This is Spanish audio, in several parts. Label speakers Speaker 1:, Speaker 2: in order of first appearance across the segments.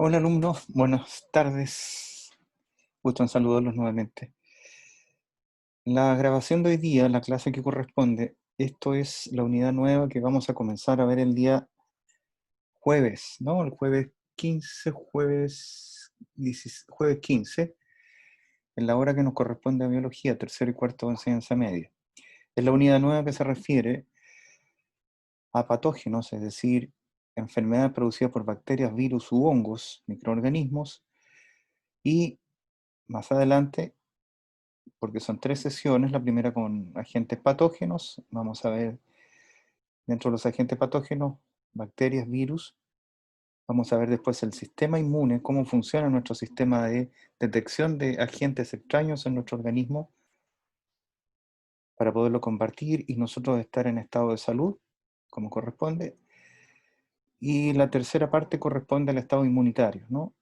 Speaker 1: Hola alumnos, buenas tardes. Gusto en saludarlos nuevamente. La grabación de hoy día, la clase que corresponde, esto es la unidad nueva que vamos a comenzar a ver el día jueves, ¿no? El jueves 15, jueves 15, en la hora que nos corresponde a biología, tercero y cuarto de enseñanza media. Es la unidad nueva que se refiere a patógenos, es decir, enfermedades producidas por bacterias, virus u hongos, microorganismos, y más adelante, porque son 3 sesiones, la primera con agentes patógenos, vamos a ver dentro de los agentes patógenos, bacterias, virus, vamos a ver después el sistema inmune, cómo funciona nuestro sistema de detección de agentes extraños en nuestro organismo para poderlo combatir y nosotros estar en estado de salud, como corresponde. Y la tercera parte corresponde al estado inmunitario, ¿no?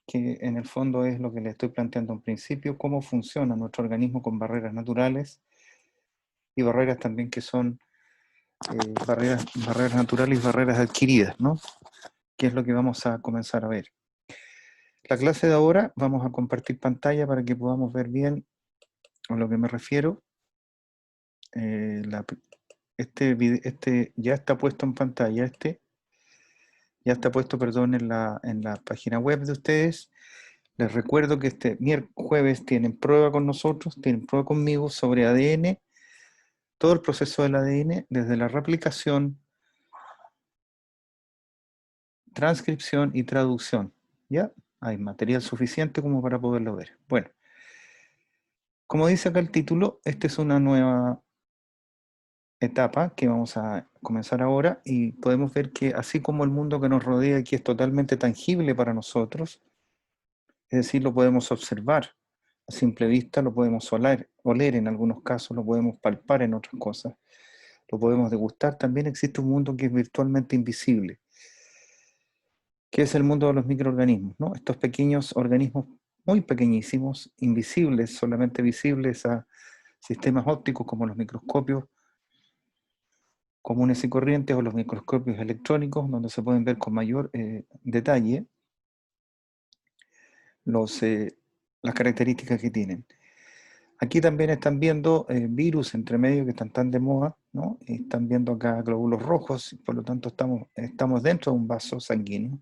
Speaker 1: Que en el fondo es lo que le estoy planteando en principio, cómo funciona nuestro organismo con barreras naturales y barreras también que son barreras naturales y barreras adquiridas, ¿no? Que es lo que vamos a comenzar a ver. La clase de ahora vamos a compartir pantalla para que podamos ver bien a lo que me refiero. Este ya está puesto en pantalla, ya está puesto, perdón, en la página web de ustedes. Les recuerdo que este jueves tienen prueba con nosotros, tienen prueba conmigo sobre ADN, todo el proceso del ADN, desde la replicación, transcripción y traducción. ¿Ya? Hay material suficiente como para poderlo ver. Bueno, como dice acá el título, esta es una nueva etapa que vamos a comenzar ahora y podemos ver que así como el mundo que nos rodea aquí es totalmente tangible para nosotros, es decir, lo podemos observar a simple vista, lo podemos oler en algunos casos, lo podemos palpar en otras cosas, lo podemos degustar, también existe un mundo que es virtualmente invisible, que es el mundo de los microorganismos, ¿no? Estos pequeños organismos muy pequeñísimos, invisibles, solamente visibles a sistemas ópticos como los microscopios comunes y corrientes o los microscopios electrónicos, donde se pueden ver con mayor detalle los, las características que tienen. Aquí también están viendo virus entre medio que están tan de moda, ¿no? Y están viendo acá glóbulos rojos, por lo tanto estamos dentro de un vaso sanguíneo.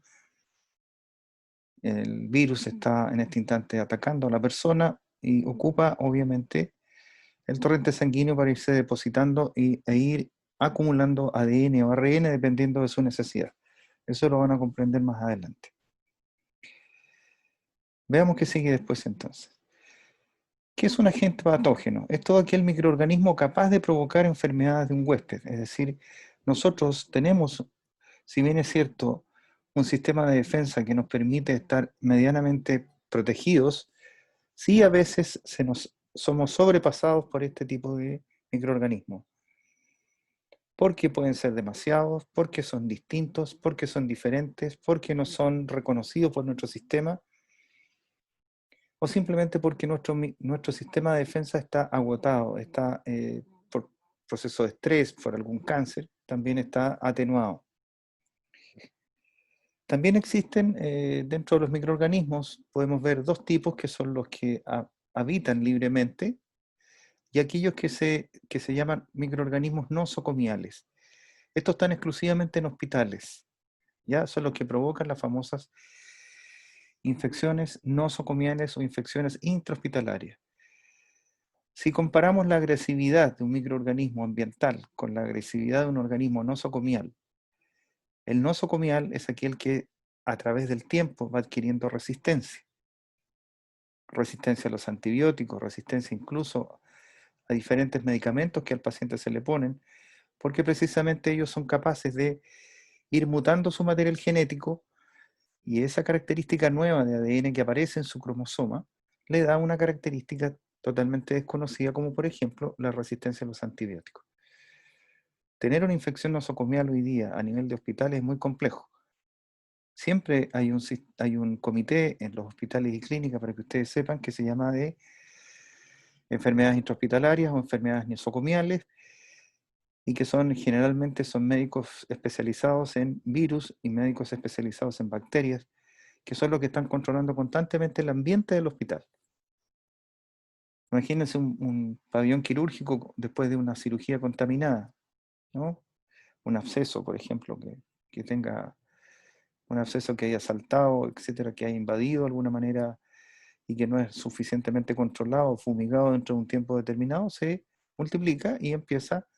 Speaker 1: El virus está en este instante atacando a la persona y ocupa obviamente el torrente sanguíneo para irse depositando e ir acumulando ADN o ARN dependiendo de su necesidad. Eso lo van a comprender más adelante. Veamos qué sigue después entonces. ¿Qué es un agente patógeno? Es todo aquel microorganismo capaz de provocar enfermedades de un huésped. Es decir, nosotros tenemos, si bien es cierto, un sistema de defensa que nos permite estar medianamente protegidos, sí a veces somos sobrepasados por este tipo de microorganismos. Porque pueden ser demasiados, porque son distintos, porque son diferentes, porque no son reconocidos por nuestro sistema, o simplemente porque nuestro sistema de defensa está agotado, está por proceso de estrés, por algún cáncer, también está atenuado. También existen dentro de los microorganismos, podemos ver dos tipos que son los que habitan libremente y aquellos que se llaman microorganismos nosocomiales. Estos están exclusivamente en hospitales, ¿ya? Son los que provocan las famosas infecciones nosocomiales o infecciones intrahospitalarias. Si comparamos la agresividad de un microorganismo ambiental con la agresividad de un organismo nosocomial, el nosocomial es aquel que a través del tiempo va adquiriendo resistencia. Resistencia a los antibióticos, resistencia incluso a diferentes medicamentos que al paciente se le ponen, porque precisamente ellos son capaces de ir mutando su material genético y esa característica nueva de ADN que aparece en su cromosoma le da una característica totalmente desconocida, como por ejemplo la resistencia a los antibióticos. Tener una infección nosocomial hoy día a nivel de hospitales es muy complejo. Siempre hay un comité en los hospitales y clínicas, para que ustedes sepan, que se llama de enfermedades intrahospitalarias o enfermedades nosocomiales, y que generalmente son médicos especializados en virus y médicos especializados en bacterias, que son los que están controlando constantemente el ambiente del hospital. Imagínense un pabellón quirúrgico después de una cirugía contaminada, ¿no? Un absceso, por ejemplo, que tenga un absceso que haya saltado, etcétera, que haya invadido de alguna manera y que no es suficientemente controlado, fumigado dentro de un tiempo determinado, se multiplica y empieza,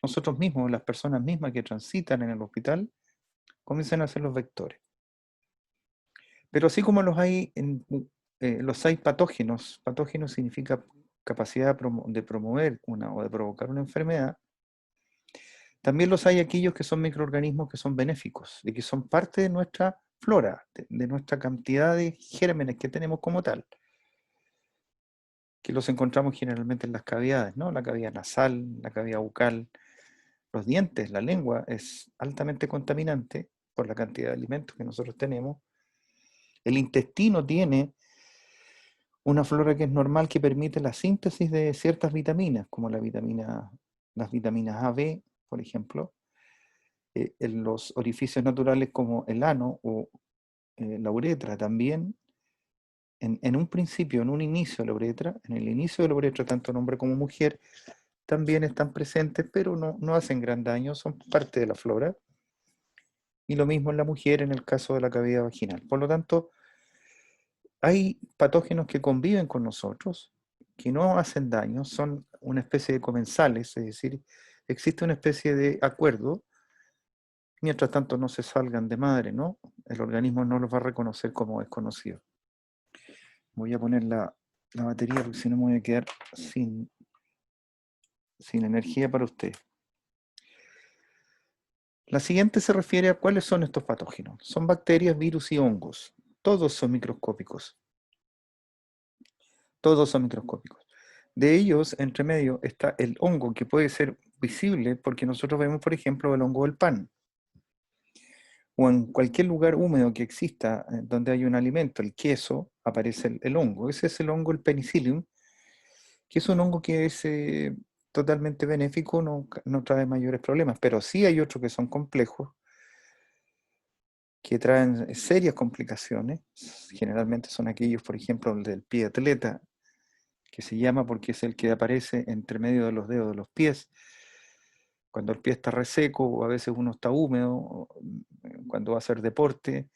Speaker 1: nosotros mismos, las personas mismas que transitan en el hospital, comienzan a ser los vectores. Pero así como los hay patógenos, patógenos significa capacidad de promover o de provocar una enfermedad, también los hay aquellos que son microorganismos que son benéficos, de que son parte de nuestra flora, de nuestra cantidad de gérmenes que tenemos como tal, que los encontramos generalmente en las cavidades, ¿no? La cavidad nasal, la cavidad bucal, los dientes, la lengua es altamente contaminante por la cantidad de alimentos que nosotros tenemos. El intestino tiene una flora que es normal que permite la síntesis de ciertas vitaminas, como las vitaminas A, B, por ejemplo, en los orificios naturales como el ano o la uretra también, en un principio, en un inicio de la uretra, en el inicio de la uretra, tanto en hombre como mujer, también están presentes, pero no hacen gran daño, son parte de la flora. Y lo mismo en la mujer en el caso de la cavidad vaginal. Por lo tanto, hay patógenos que conviven con nosotros, que no hacen daño, son una especie de comensales, es decir, existe una especie de acuerdo, mientras tanto no se salgan de madre, ¿no? El organismo no los va a reconocer como desconocidos. Voy a poner la batería porque si no me voy a quedar sin energía para usted. La siguiente se refiere a cuáles son estos patógenos. Son bacterias, virus y hongos. Todos son microscópicos. Todos son microscópicos. De ellos, entre medio, está el hongo, que puede ser visible porque nosotros vemos, por ejemplo, el hongo del pan. O en cualquier lugar húmedo que exista, donde hay un alimento, el queso, aparece el hongo. Ese es el hongo, el penicillium, que es un hongo que es totalmente benéfico, no trae mayores problemas. Pero sí hay otros que son complejos, que traen serias complicaciones. Generalmente son aquellos, por ejemplo, el del pie de atleta, que se llama porque es el que aparece entre medio de los dedos de los pies, cuando el pie está reseco o a veces uno está húmedo, cuando va a hacer deporte.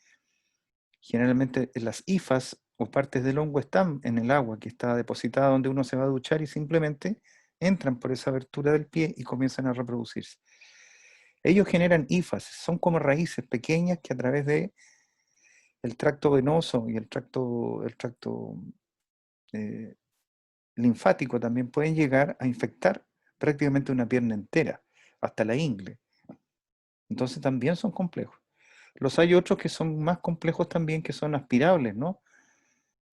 Speaker 1: Generalmente las hifas o partes del hongo están en el agua que está depositada donde uno se va a duchar y simplemente entran por esa abertura del pie y comienzan a reproducirse. Ellos generan hifas, son como raíces pequeñas que a través de el tracto venoso y el tracto eh, linfático también pueden llegar a infectar prácticamente una pierna entera, hasta la ingle. Entonces también son complejos. Los hay otros que son más complejos también, que son aspirables, ¿no?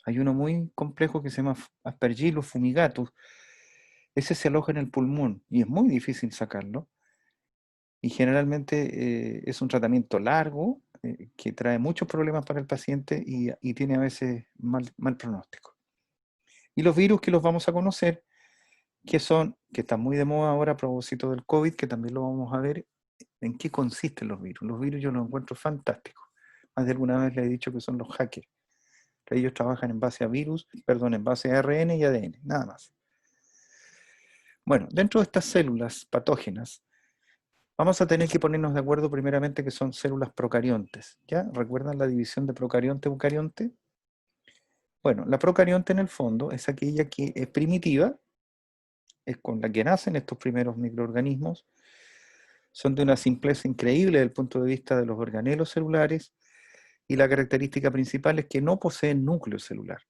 Speaker 1: Hay uno muy complejo que se llama Aspergillus fumigatus. Ese se aloja en el pulmón y es muy difícil sacarlo. Y generalmente es un tratamiento largo que trae muchos problemas para el paciente y tiene a veces mal pronóstico. Y los virus que los vamos a conocer, que están muy de moda ahora a propósito del COVID, que también lo vamos a ver, en qué consisten los virus. Los virus yo los encuentro fantásticos. Más de alguna vez les he dicho que son los hackers, que ellos trabajan en base a en base a ARN y ADN, nada más. Bueno, dentro de estas células patógenas, vamos a tener que ponernos de acuerdo primeramente que son células procariontes. ¿Ya? ¿Recuerdan la división de procarionte-eucarionte? Bueno, la procarionte en el fondo es aquella que es primitiva, es con la que nacen estos primeros microorganismos, son de una simpleza increíble desde el punto de vista de los organelos celulares y la característica principal es que no poseen núcleo celular.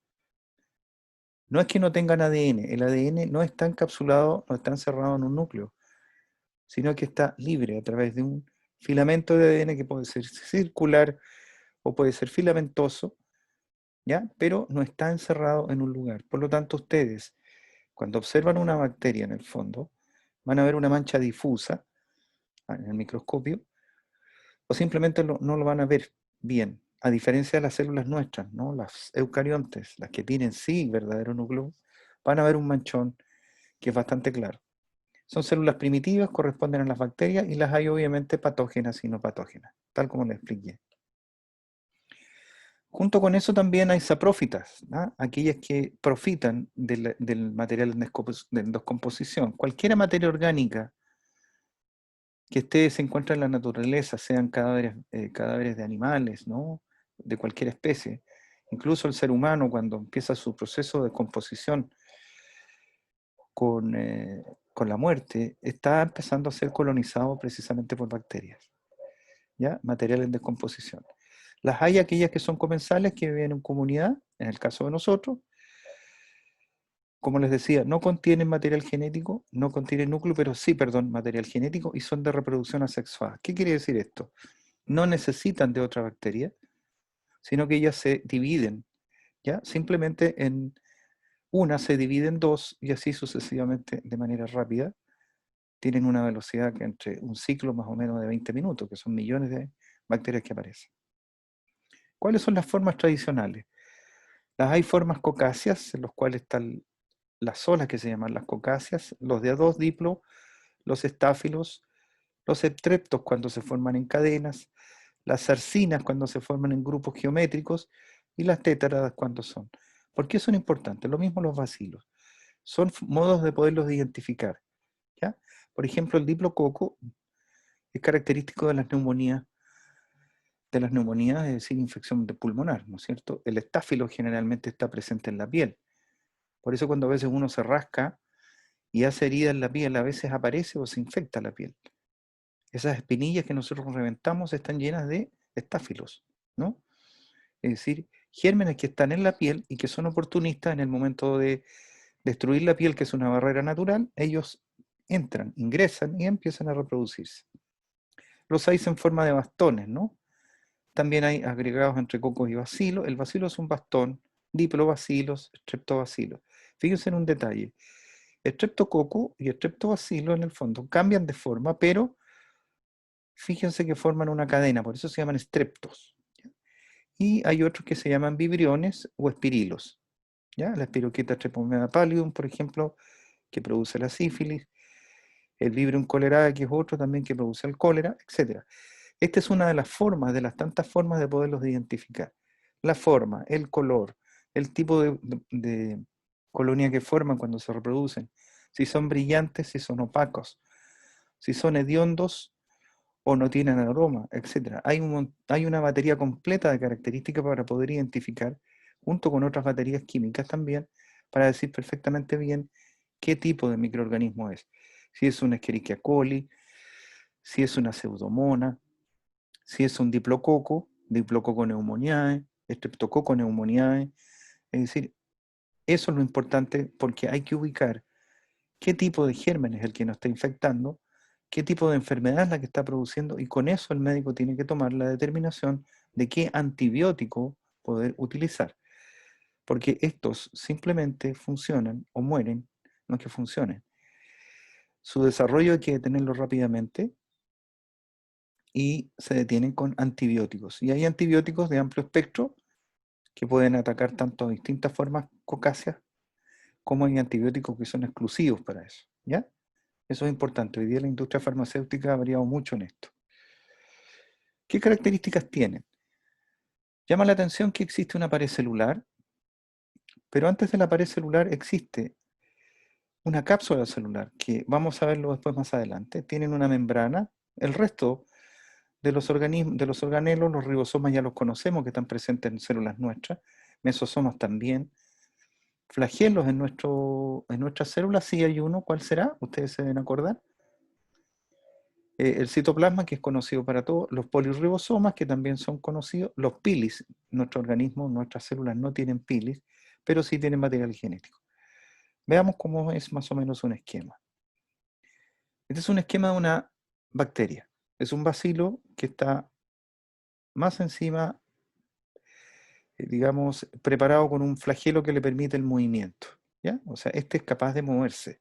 Speaker 1: No es que no tengan ADN, el ADN no está encapsulado, no está encerrado en un núcleo, sino que está libre a través de un filamento de ADN que puede ser circular o puede ser filamentoso, ¿ya? Pero no está encerrado en un lugar. Por lo tanto, ustedes, cuando observan una bacteria en el fondo, van a ver una mancha difusa en el microscopio, o simplemente no lo van a ver bien, a diferencia de las células nuestras, ¿no? Las eucariontes, las que tienen sí verdadero núcleo, van a ver un manchón que es bastante claro. Son células primitivas, corresponden a las bacterias y las hay obviamente patógenas y no patógenas, tal como les expliqué. Junto con eso también hay saprófitas, ¿ah? Aquellas que profitan del material de descomposición. Cualquier materia orgánica que se encuentra en la naturaleza, sean cadáveres de animales, ¿no? De cualquier especie. Incluso el ser humano, cuando empieza su proceso de descomposición con, con la muerte, está empezando a ser colonizado precisamente por bacterias, ¿ya? Material en descomposición. Las hay aquellas que son comensales, que viven en comunidad, en el caso de nosotros. Como les decía, no contienen material genético, no contienen núcleo, pero sí, perdón, material genético y son de reproducción asexuada. ¿Qué quiere decir esto? No necesitan de otra bacteria, sino que ellas se dividen, ¿ya? Simplemente en una se divide en dos y así sucesivamente de manera rápida. Tienen una velocidad que entre un ciclo más o menos de 20 minutos, que son millones de bacterias que aparecen. ¿Cuáles son las formas tradicionales? Las hay formas cocáceas, en las cuales están las olas que se llaman las cocáceas, los de a dos diplo, los estáfilos, los estreptos cuando se forman en cadenas, las zarcinas cuando se forman en grupos geométricos y las tétradas cuando son. ¿Por qué son importantes? Lo mismo los bacilos. Son modos de poderlos identificar, ¿ya? Por ejemplo, el diplococo es característico de las neumonías, es decir, infección pulmonar, ¿no es cierto? El estáfilo generalmente está presente en la piel. Por eso cuando a veces uno se rasca y hace herida en la piel, a veces aparece o se infecta la piel. Esas espinillas que nosotros reventamos están llenas de estáfilos, ¿no? Es decir, gérmenes que están en la piel y que son oportunistas en el momento de destruir la piel, que es una barrera natural, ellos entran, ingresan y empiezan a reproducirse. Los hay en forma de bastones, ¿no? También hay agregados entre cocos y bacilos. El bacilo es un bastón, diplobacilos, streptobacilos. Fíjense en un detalle. Streptococo y streptobacilo en el fondo cambian de forma, pero fíjense que forman una cadena, por eso se llaman streptos. Y hay otros que se llaman vibriones o espirilos. ¿Ya? La espiroqueta streptomyza pallidum, por ejemplo, que produce la sífilis, el Vibrio cholerae, que es otro también que produce el cólera, etc. Esta es una de las formas, de las tantas formas de poderlos identificar. La forma, el color, el tipo de colonia que forman cuando se reproducen, si son brillantes, si son opacos, si son hediondos o no tienen aroma, etc. Hay una batería completa de características para poder identificar, junto con otras baterías químicas también, para decir perfectamente bien qué tipo de microorganismo es. Si es una Escherichia coli, si es una pseudomonas, si es un diplococo pneumoniae, streptococo pneumoniae. Es decir, eso es lo importante porque hay que ubicar qué tipo de germen es el que nos está infectando, qué tipo de enfermedad es la que está produciendo, y con eso el médico tiene que tomar la determinación de qué antibiótico poder utilizar. Porque estos simplemente funcionan o mueren, no es que funcionen. Su desarrollo hay que detenerlo rápidamente y se detienen con antibióticos. Y hay antibióticos de amplio espectro que pueden atacar tanto distintas formas cocáceas como hay antibióticos que son exclusivos para eso. ¿Ya? Eso es importante. Hoy día la industria farmacéutica ha variado mucho en esto. ¿Qué características tienen? Llama la atención que existe una pared celular, pero antes de la pared celular existe una cápsula celular, que vamos a verlo después más adelante. Tienen una membrana. El resto de los organismos, de los organelos, los ribosomas ya los conocemos, que están presentes en células nuestras, mesosomas también, flagelos en nuestras células, sí hay uno. ¿Cuál será? ¿Ustedes se deben acordar? El citoplasma, que es conocido para todos, los polirribosomas, que también son conocidos, los pilis. Nuestro organismo, nuestras células no tienen pilis, pero sí tienen material genético. Veamos cómo es más o menos un esquema. Este es un esquema de una bacteria. Es un bacilo que está más encima, digamos, preparado con un flagelo que le permite el movimiento. ¿Ya? O sea, este es capaz de moverse,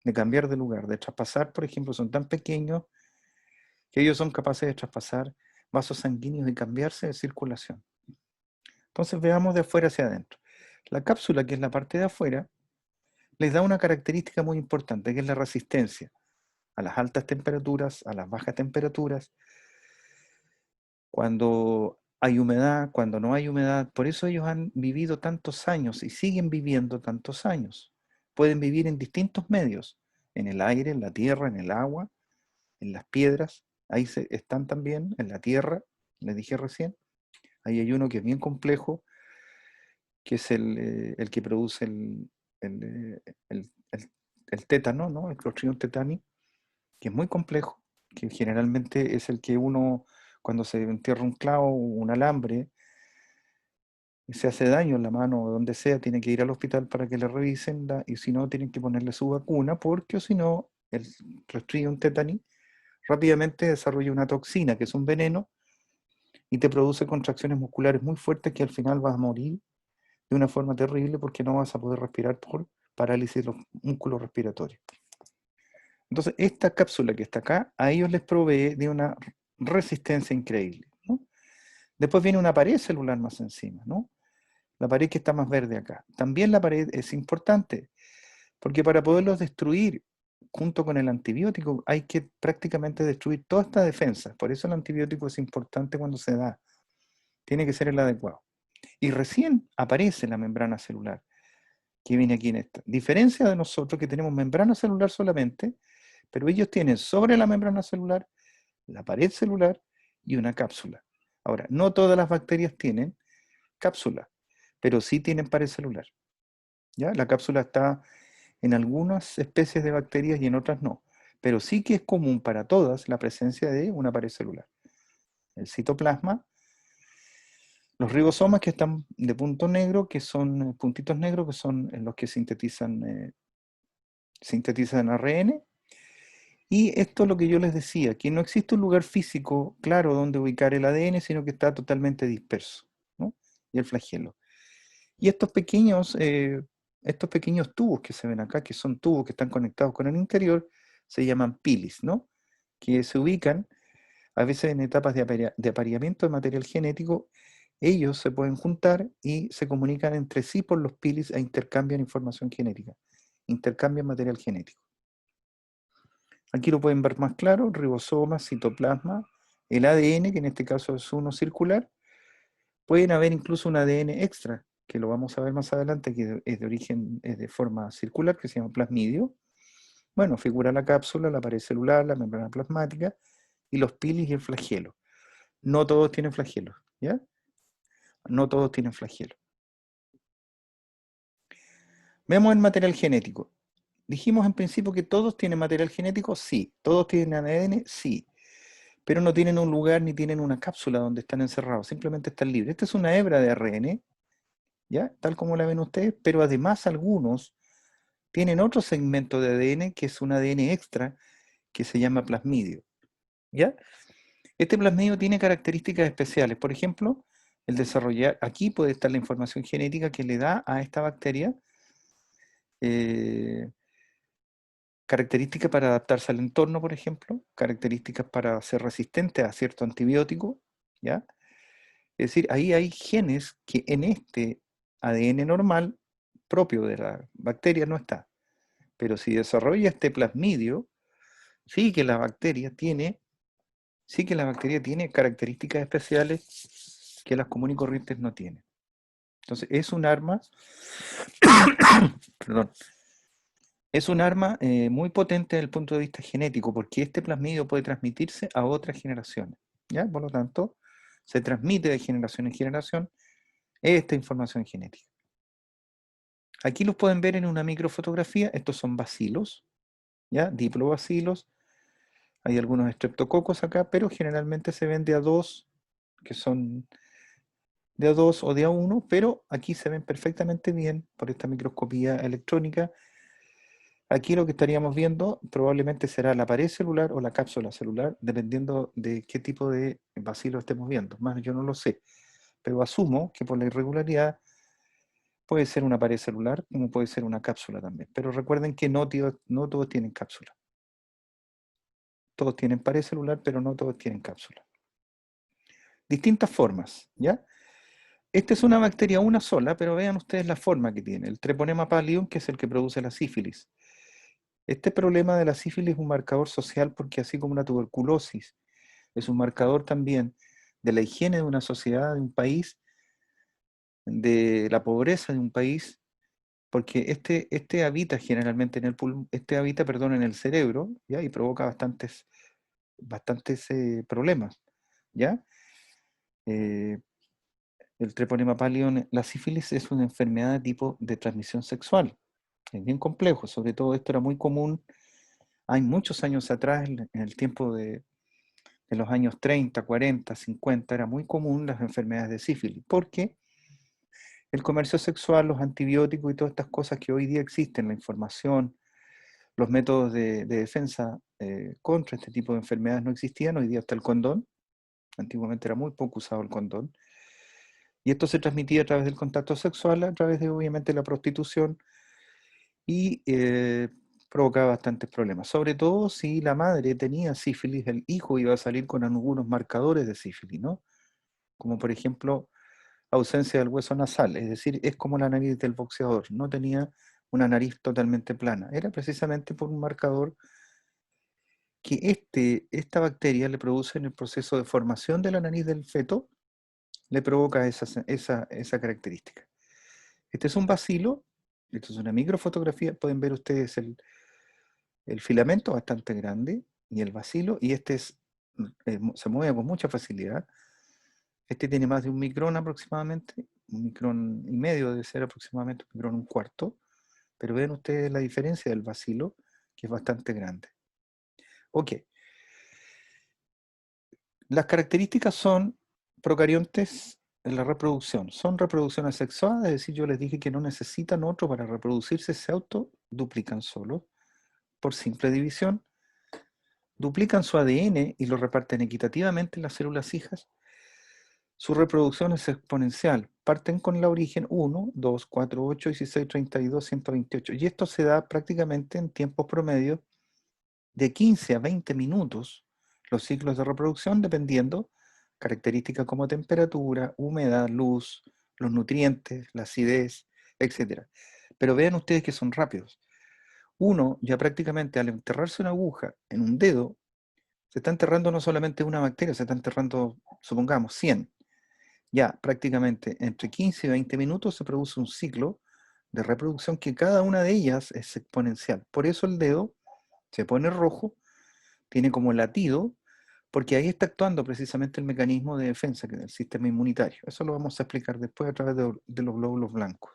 Speaker 1: de cambiar de lugar, de traspasar, por ejemplo, son tan pequeños que ellos son capaces de traspasar vasos sanguíneos y cambiarse de circulación. Entonces veamos de afuera hacia adentro. La cápsula, que es la parte de afuera, les da una característica muy importante, que es la resistencia a las altas temperaturas, a las bajas temperaturas. Cuando hay humedad, cuando no hay humedad. Por eso ellos han vivido tantos años y siguen viviendo tantos años. Pueden vivir en distintos medios, en el aire, en la tierra, en el agua, en las piedras. Ahí están también, en la tierra, les dije recién. Ahí hay uno que es bien complejo, que es el que produce el tétano, ¿no? El Clostridium tetani, que es muy complejo, que generalmente es el que uno, cuando se entierra un clavo o un alambre, y se hace daño en la mano o donde sea, tiene que ir al hospital para que le revisen, y si no, tienen que ponerle su vacuna, porque o si no, el Clostridium tetani rápidamente desarrolla una toxina, que es un veneno, y te produce contracciones musculares muy fuertes que al final vas a morir de una forma terrible porque no vas a poder respirar por parálisis de los músculos respiratorios. Entonces, esta cápsula que está acá, a ellos les provee de una resistencia increíble, ¿no? Después viene una pared celular más encima, ¿no? La pared que está más verde acá. También la pared es importante, porque para poderlos destruir junto con el antibiótico hay que prácticamente destruir toda esta defensa. Por eso el antibiótico es importante cuando se da. Tiene que ser el adecuado. Y recién aparece la membrana celular, que viene aquí en esta. Diferencia de nosotros que tenemos membrana celular solamente, pero ellos tienen sobre la membrana celular la pared celular y una cápsula. Ahora, no todas las bacterias tienen cápsula, pero sí tienen pared celular. ¿Ya? La cápsula está en algunas especies de bacterias y en otras no, pero sí que es común para todas la presencia de una pared celular. El citoplasma, los ribosomas que están de punto negro, que son puntitos negros, que son los que sintetizan ARN. Y esto es lo que yo les decía, que no existe un lugar físico claro donde ubicar el ADN, sino que está totalmente disperso, ¿no? Y el flagelo. Y estos pequeños tubos que se ven acá, que son tubos que están conectados con el interior, se llaman pilis, ¿no? Que se ubican a veces en etapas de apareamiento de material genético. Ellos se pueden juntar y se comunican entre sí por los pilis e intercambian información genética, intercambian material genético. Aquí lo pueden ver más claro: ribosomas, citoplasma, el ADN, que en este caso es uno circular. Pueden haber incluso un ADN extra, que lo vamos a ver más adelante, que es de forma circular, que se llama plasmidio. Bueno, figura la cápsula, la pared celular, la membrana plasmática y los pilis y el flagelo. No todos tienen flagelo, ¿ya? No todos tienen flagelo. Vemos el material genético. Dijimos en principio que todos tienen material genético, sí. Todos tienen ADN, sí. Pero no tienen un lugar ni tienen una cápsula donde están encerrados, simplemente están libres. Esta es una hebra de ARN, ¿ya? Tal como la ven ustedes, pero además algunos tienen otro segmento de ADN que es un ADN extra que se llama plasmidio, ¿ya? Este plasmidio tiene características especiales. Por ejemplo, el desarrollar, aquí puede estar la información genética que le da a esta bacteria eh, características para adaptarse al entorno, por ejemplo, características para ser resistente a cierto antibiótico, ¿ya? Es decir, ahí hay genes que en este ADN normal propio de la bacteria no está. Pero si desarrolla este plasmidio, sí que la bacteria tiene, sí que la bacteria tiene características especiales que las comunes y corrientes no tienen. Entonces, es un arma, perdón, es un arma muy potente desde el punto de vista genético, porque este plasmidio puede transmitirse a otras generaciones, ¿ya? Por lo tanto, se transmite de generación en generación esta información genética. Aquí los pueden ver en una microfotografía. Estos son bacilos, ¿ya? Diplobacilos. Hay algunos estreptococos acá, pero generalmente se ven de a dos, que son de a dos o de a uno, pero aquí se ven perfectamente bien por esta microscopía electrónica. Aquí lo que estaríamos viendo probablemente será la pared celular o la cápsula celular, dependiendo de qué tipo de bacilo estemos viendo. Más yo no lo sé, pero asumo que por la irregularidad puede ser una pared celular, como puede ser una cápsula también. Pero recuerden que no todos tienen cápsula. Todos tienen pared celular, pero no todos tienen cápsula. Distintas formas, ¿ya? Esta es una bacteria una sola, pero vean ustedes la forma que tiene. El Treponema pallidum, que es el que produce la sífilis. Este problema de la sífilis es un marcador social porque así como la tuberculosis es un marcador también de la higiene de una sociedad, de un país, de la pobreza de un país, porque este habita generalmente en el perdón, en el cerebro, ¿ya? Y provoca bastantes problemas, ¿ya? Eh, el treponema pallidum, la sífilis es una enfermedad de tipo de transmisión sexual. Es bien complejo, sobre todo esto era muy común, hay muchos años atrás, en el tiempo de los años 30, 40, 50, era muy común las enfermedades de sífilis, porque el comercio sexual, los antibióticos y todas estas cosas que hoy día existen, la información, los métodos de defensa contra este tipo de enfermedades no existían, hoy día está el condón, antiguamente era muy poco usado el condón, y esto se transmitía a través del contacto sexual, a través de obviamente la prostitución, y provocaba bastantes problemas, sobre todo si la madre tenía sífilis, el hijo iba a salir con algunos marcadores de sífilis, ¿no? Como por ejemplo ausencia del hueso nasal, es decir, es como la nariz del boxeador, no tenía una nariz totalmente plana, era precisamente por un marcador que esta bacteria le produce en el proceso de formación de la nariz del feto, le provoca esa característica. Este es un bacilo, esto es una microfotografía, pueden ver ustedes el filamento bastante grande y el bacilo, y se mueve con mucha facilidad. Este tiene más de 1 micrón aproximadamente, 1,5 micrones debe ser aproximadamente, 1 micrón, un cuarto, pero ven ustedes la diferencia del bacilo, que es bastante grande. Ok, las características son procariontes en la reproducción, son reproducción asexuada, es decir, yo les dije que no necesitan otro para reproducirse, se autoduplican solo por simple división, duplican su ADN y lo reparten equitativamente en las células hijas. Su reproducción es exponencial. Parten con la origen 1, 2, 4, 8, 16, 32, 128. Y esto se da prácticamente en tiempos promedio de 15 a 20 minutos los ciclos de reproducción, dependiendo características como temperatura, humedad, luz, los nutrientes, la acidez, etc. Pero vean ustedes que son rápidos. Uno ya prácticamente al enterrarse una aguja en un dedo, se está enterrando no solamente una bacteria, se está enterrando, supongamos, 100. Ya prácticamente entre 15 y 20 minutos se produce un ciclo de reproducción que cada una de ellas es exponencial. Por eso el dedo se pone rojo, tiene como latido, porque ahí está actuando precisamente el mecanismo de defensa que es el sistema inmunitario. Eso lo vamos a explicar después a través de los glóbulos blancos.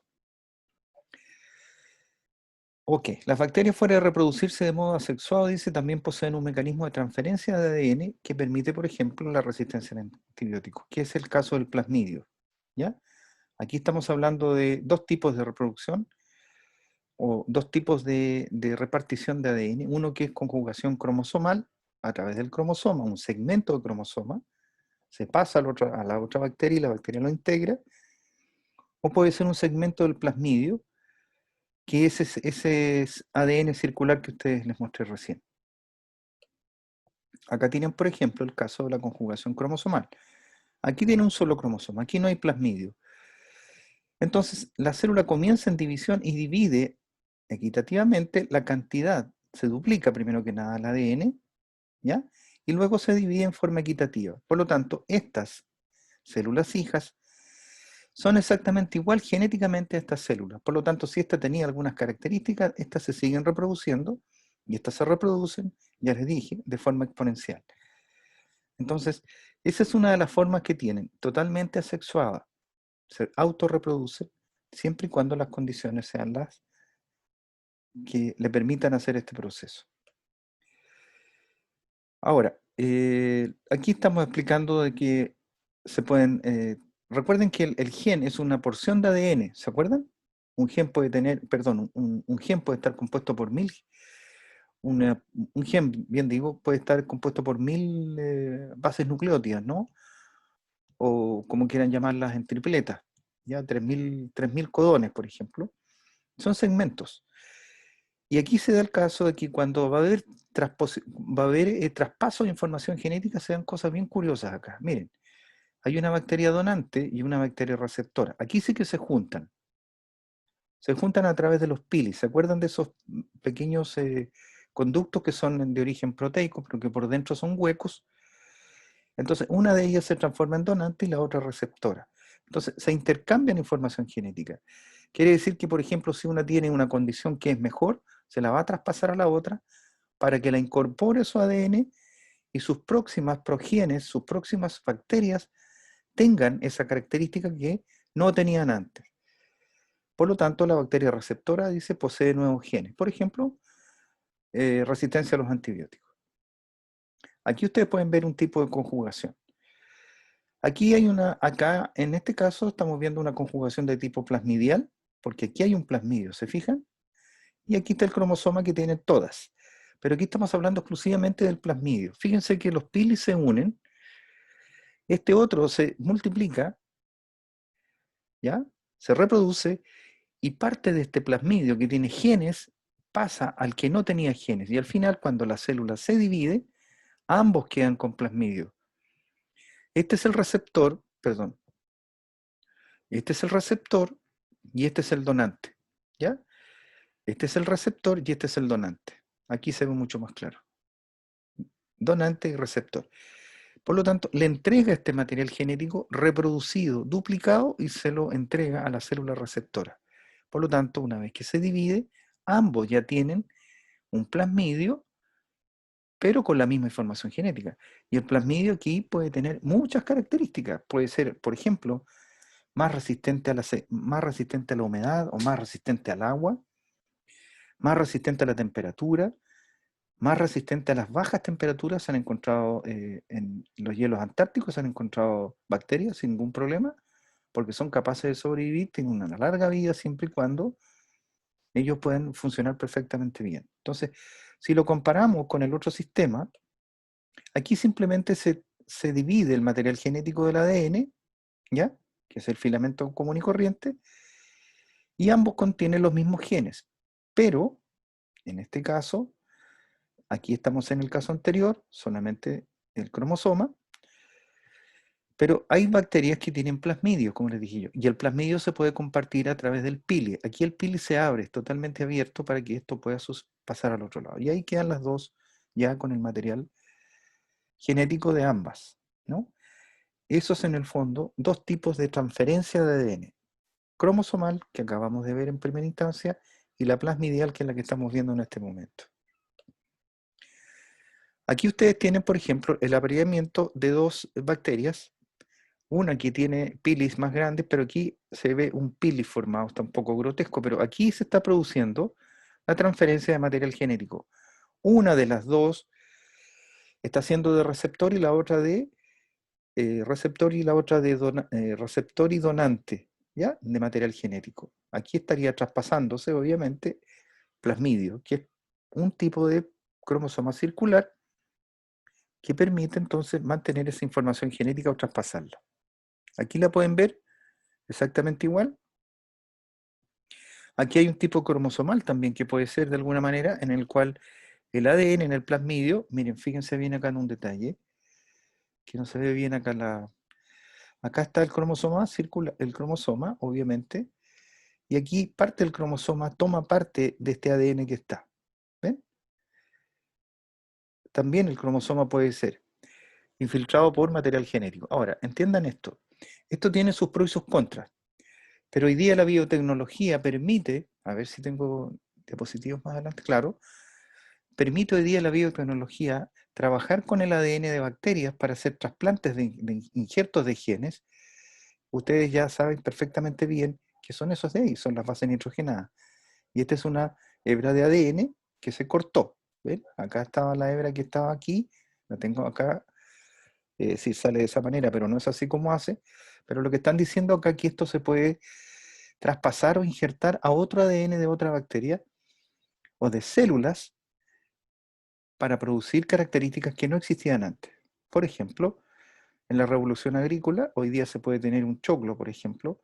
Speaker 1: Ok, las bacterias fuera de reproducirse de modo asexuado, dice, también poseen un mecanismo de transferencia de ADN que permite, por ejemplo, la resistencia a antibióticos, que es el caso del plasmidio. ¿Ya? Aquí estamos hablando de dos tipos de reproducción o dos tipos de repartición de ADN. Uno que es conjugación cromosomal a través del cromosoma, un segmento de cromosoma, se pasa a la otra bacteria y la bacteria lo integra. O puede ser un segmento del plasmidio, que es ese ADN circular que ustedes les mostré recién. Acá tienen, por ejemplo, el caso de la conjugación cromosomal. Aquí tiene un solo cromosoma, aquí no hay plasmidio. Entonces, la célula comienza en división y divide equitativamente la cantidad. Se duplica primero que nada el ADN, ¿ya? Y luego se divide en forma equitativa. Por lo tanto, estas células hijas son exactamente igual genéticamente a estas células. Por lo tanto, si esta tenía algunas características, estas se siguen reproduciendo y estas se reproducen, ya les dije, de forma exponencial. Entonces, esa es una de las formas que tienen, totalmente asexuada. Se autorreproduce siempre y cuando las condiciones sean las que le permitan hacer este proceso. Ahora, aquí estamos explicando de que se pueden, recuerden que el gen es una porción de ADN, ¿se acuerdan? Un gen puede tener, perdón, un gen puede estar compuesto por un gen, bien digo, puede estar compuesto por 1000 bases nucleótidas, ¿no? O como quieran llamarlas en tripletas, ya 3000 codones, por ejemplo, son segmentos. Y aquí se da el caso de que cuando va a haber traspaso de información genética, se dan cosas bien curiosas acá. Miren, hay una bacteria donante y una bacteria receptora. Aquí sí que se juntan. Se juntan a través de los pilis. ¿Se acuerdan de esos pequeños conductos que son de origen proteico, pero que por dentro son huecos? Entonces, una de ellas se transforma en donante y la otra receptora. Entonces, se intercambian información genética. Quiere decir que, por ejemplo, si una tiene una condición que es mejor, se la va a traspasar a la otra para que la incorpore a su ADN y sus próximas progenes, sus próximas bacterias, tengan esa característica que no tenían antes. Por lo tanto, la bacteria receptora, dice, posee nuevos genes. Por ejemplo, resistencia a los antibióticos. Aquí ustedes pueden ver un tipo de conjugación. Aquí hay acá en este caso estamos viendo una conjugación de tipo plasmidial, porque aquí hay un plasmidio, ¿se fijan? Y aquí está el cromosoma que tienen todas. Pero aquí estamos hablando exclusivamente del plasmidio. Fíjense que los pilis se unen, este otro se multiplica, ¿ya? Se reproduce y parte de este plasmidio que tiene genes pasa al que no tenía genes. Y al final, cuando la célula se divide, ambos quedan con plasmidio. Este es el receptor, perdón, este es el receptor y este es el donante, ¿ya? Este es el receptor y este es el donante. Aquí se ve mucho más claro. Donante y receptor. Por lo tanto, le entrega este material genético reproducido, duplicado, y se lo entrega a la célula receptora. Por lo tanto, una vez que se divide, ambos ya tienen un plasmidio, pero con la misma información genética. Y el plasmidio aquí puede tener muchas características. Puede ser, por ejemplo, más resistente a la humedad o más resistente al agua, más resistente a la temperatura, más resistente a las bajas temperaturas. Se han encontrado en los hielos antárticos, se han encontrado bacterias sin ningún problema, porque son capaces de sobrevivir, tienen una larga vida siempre y cuando ellos pueden funcionar perfectamente bien. Entonces, si lo comparamos con el otro sistema, aquí simplemente se divide el material genético del ADN, ¿ya? Que es el filamento común y corriente, y ambos contienen los mismos genes. Pero, en este caso, aquí estamos en el caso anterior, solamente el cromosoma, pero hay bacterias que tienen plasmidio, como les dije yo, y el plasmidio se puede compartir a través del pili. Aquí el pili se abre, es totalmente abierto para que esto pueda pasar al otro lado. Y ahí quedan las dos ya con el material genético de ambas, ¿no? Esos en el fondo, dos tipos de transferencia de ADN. Cromosomal, que acabamos de ver en primera instancia, y la plasmidial, que es la que estamos viendo en este momento. Aquí ustedes tienen, por ejemplo, el apareamiento de dos bacterias, una que tiene pilis más grandes, pero aquí se ve un pili formado, está un poco grotesco, pero aquí se está produciendo la transferencia de material genético. Una de las dos está siendo de receptor y la otra de receptor y la otra de receptor y donante, ¿ya? De material genético. Aquí estaría traspasándose, obviamente, plasmidio, que es un tipo de cromosoma circular que permite entonces mantener esa información genética o traspasarla. Aquí la pueden ver exactamente igual. Aquí hay un tipo cromosomal también que puede ser de alguna manera en el cual el ADN en el plasmidio, miren, fíjense bien acá en un detalle, que no se ve bien acá acá está el cromosoma, el cromosoma, obviamente, y aquí parte del cromosoma toma parte de este ADN que está. ¿Ven? También el cromosoma puede ser infiltrado por material genético. Ahora, entiendan esto. Esto tiene sus pros y sus contras. Pero hoy día la biotecnología permite, a ver si tengo diapositivas más adelante, claro, permite hoy día la biotecnología trabajar con el ADN de bacterias para hacer trasplantes de injertos de genes. Ustedes ya saben perfectamente bien que son esos de ahí, son las bases nitrogenadas. Y esta es una hebra de ADN que se cortó. ¿Ven? Acá estaba la hebra que estaba aquí, la tengo acá, sí sale de esa manera, pero no es así como hace. Pero lo que están diciendo acá es que esto se puede traspasar o injertar a otro ADN de otra bacteria o de células para producir características que no existían antes. Por ejemplo, en la revolución agrícola, hoy día se puede tener un choclo, por ejemplo,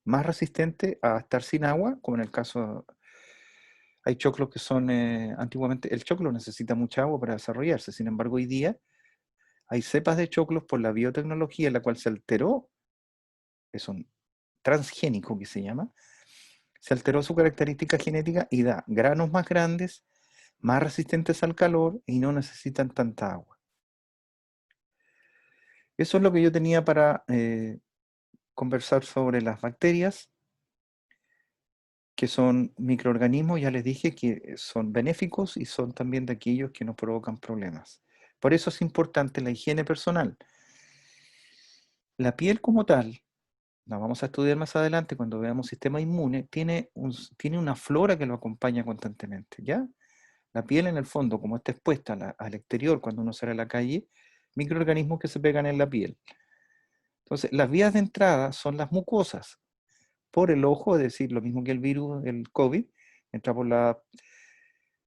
Speaker 1: más resistente a estar sin agua, como en el caso, hay choclos que son, antiguamente, el choclo necesita mucha agua para desarrollarse, sin embargo, hoy día hay cepas de choclos por la biotecnología en la cual se alteró, es un transgénico que se llama, se alteró su característica genética y da granos más grandes, más resistentes al calor y no necesitan tanta agua. Eso es lo que yo tenía para conversar sobre las bacterias, que son microorganismos, ya les dije que son benéficos y son también de aquellos que nos provocan problemas. Por eso es importante la higiene personal. La piel como tal, la vamos a estudiar más adelante cuando veamos sistema inmune, tiene una flora que lo acompaña constantemente, ¿ya? La piel en el fondo, como está expuesta al exterior cuando uno sale a la calle, microorganismos que se pegan en la piel. Entonces, las vías de entrada son las mucosas, por el ojo, es decir, lo mismo que el virus, el COVID, entra por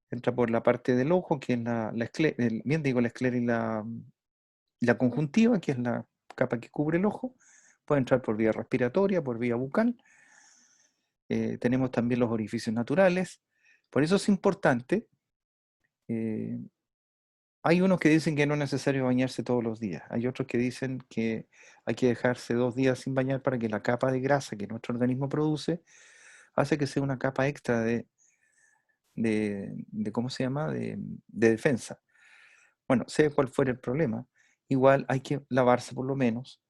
Speaker 1: entra por la parte del ojo, que es bien digo, la esclera y la conjuntiva, que es la capa que cubre el ojo, puede entrar por vía respiratoria, por vía bucal. Tenemos también los orificios naturales. Por eso es importante. eh, Hay unos que dicen que no es necesario bañarse todos los días. Hay otros que dicen que hay que dejarse 2 días sin bañar para que la capa de grasa que nuestro organismo produce hace que sea una capa extra ¿cómo se llama? De defensa. Bueno, sea cual fuera el problema, igual hay que lavarse por lo menos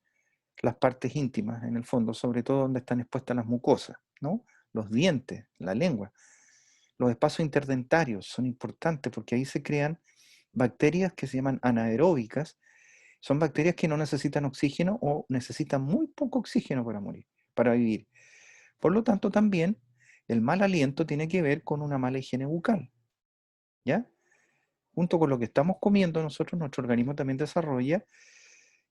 Speaker 1: las partes íntimas, en el fondo, sobre todo donde están expuestas las mucosas, ¿no? Los dientes, la lengua. Los espacios interdentarios son importantes porque ahí se crean bacterias que se llaman anaeróbicas. Son bacterias que no necesitan oxígeno o necesitan muy poco oxígeno para morir, para vivir. Por lo tanto, también el mal aliento tiene que ver con una mala higiene bucal, ¿ya? Junto con lo que estamos comiendo nosotros, nuestro organismo también desarrolla,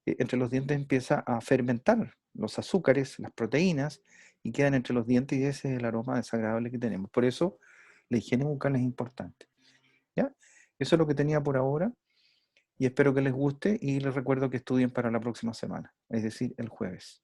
Speaker 1: entre los dientes empieza a fermentar los azúcares, las proteínas, y quedan entre los dientes y ese es el aroma desagradable que tenemos. Por eso la higiene bucal es importante, ¿ya? Eso es lo que tenía por ahora y espero que les guste y les recuerdo que estudien para la próxima semana, es decir, el jueves.